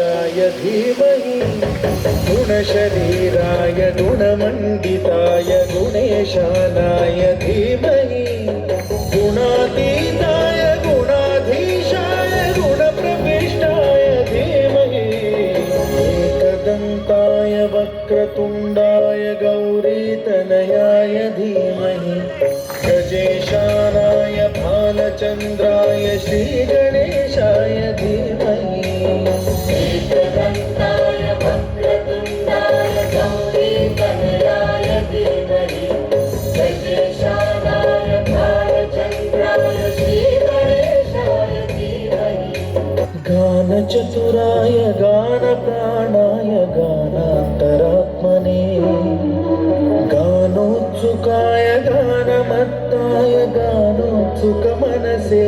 गणेशाय धीमहि गुणशरीराय गुणमण्डिताय गुणेशानाय धीमहि गुणातीताय गुणाधीशाय गुणप्रविष्टाय धीमहि एकदन्ताय वक्रतुण्डाय गौरीतनयाय धीमहि गजेशानाय भालचन्द्राय श्रीगणेशाय धीमहि एकदन्ताय वक्रतुण्डाय गौरीतनयाय धीमहि गजेशानाय भालचन्द्राय श्रीगणेशाय धीमहि गानचतुराय गानप्राणाय गानान्तरात्मने गानोत्सुकाय गानमत्ताय गानोत्सुकमनसे